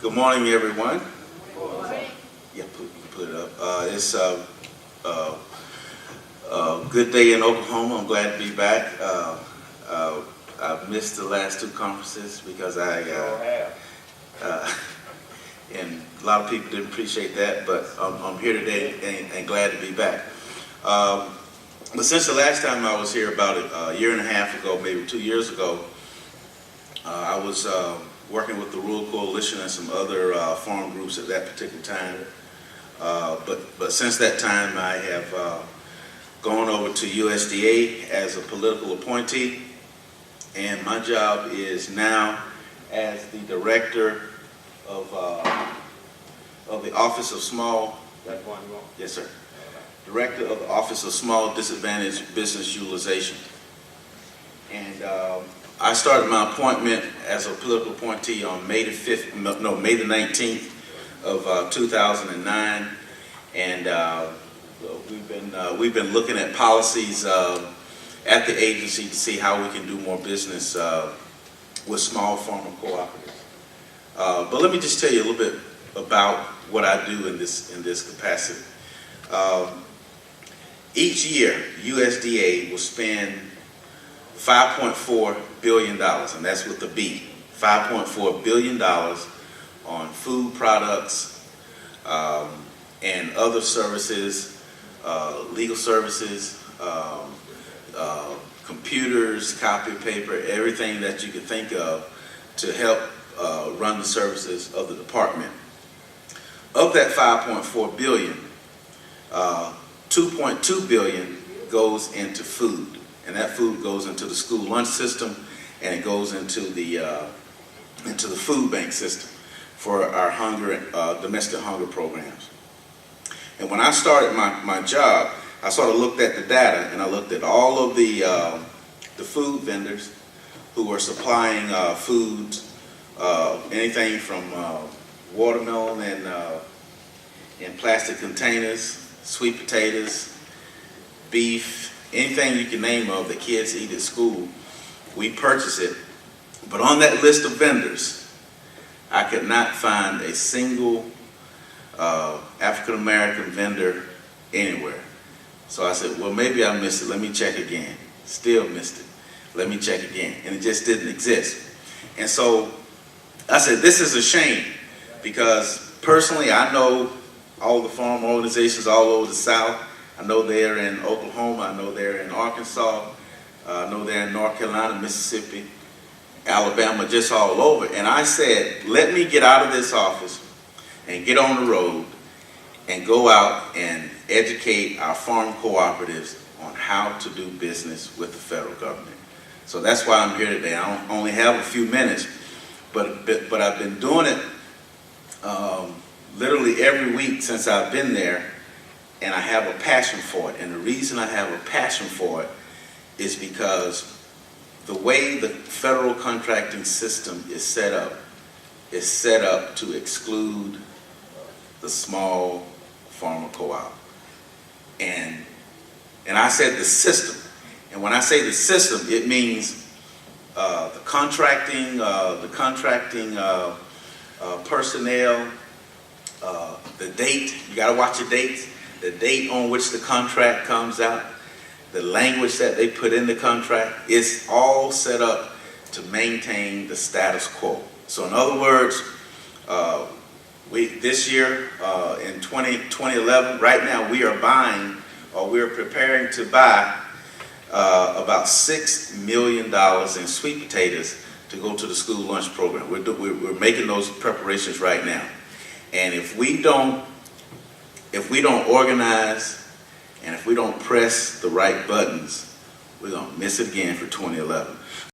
Good morning, everyone. Yeah, you can put it up. It's a good day in Oklahoma. I'm glad to be back. I've missed the last two conferences because and a lot of people didn't appreciate that, but I'm here today and glad to be back. But since the last time I was here, about a year and a half ago, maybe 2 years ago, I was working with the Rural Coalition and some other farm groups at that particular time. But since that time, I have gone over to USDA as a political appointee, and my job is now as the director of the Office of Small. That's one more? Yes, sir. Director of the Office of Small Disadvantaged Business Utilization. And I started my appointment as a political appointee on May the 19th of 2009, and we've been looking at policies at the agency to see how we can do more business with small farmer cooperatives. But let me just tell you a little bit about what I do in this capacity. Each year, USDA will spend $5.4 billion, and that's with the B, $5.4 billion on food products and other services, legal services, computers, copy paper, everything that you could think of to help run the services of the department. Of that $5.4 billion, $2.2 billion goes into food, and that food goes into the school lunch system, and it goes into the food bank system for our domestic hunger programs. And when I started my job, I sort of looked at the data, and I looked at all of the food vendors who were supplying foods, anything from watermelon in plastic containers, sweet potatoes, beef, anything you can name of that kids eat at school, we purchase it. But on that list of vendors, I could not find a single African-American vendor anywhere. So I said, well, maybe I missed it. Let me check again. Still missed it. Let me check again. And it just didn't exist. And so I said, this is a shame, because personally I know all the farm organizations all over the South. I know they're in Oklahoma. I know they're in Arkansas. I know they're in North Carolina, Mississippi, Alabama, just all over. And I said, let me get out of this office and get on the road and go out and educate our farm cooperatives on how to do business with the federal government. So that's why I'm here today. I don't only have a few minutes, but I've been doing it literally every week since I've been there, and I have a passion for it. And the reason I have a passion for it is because the way the federal contracting system is set up to exclude the small farmer co-op. And I said the system. And when I say the system, it means the contracting personnel, the date. You got to watch your dates. The date on which the contract comes out, the language that they put in the contract, it's all set up to maintain the status quo. So in other words, this year in 2011, right now we are buying, or we're preparing to buy about $6 million in sweet potatoes to go to the school lunch program. We're making those preparations right now. And if we don't organize, and if we don't press the right buttons, we're going to miss it again for 2011.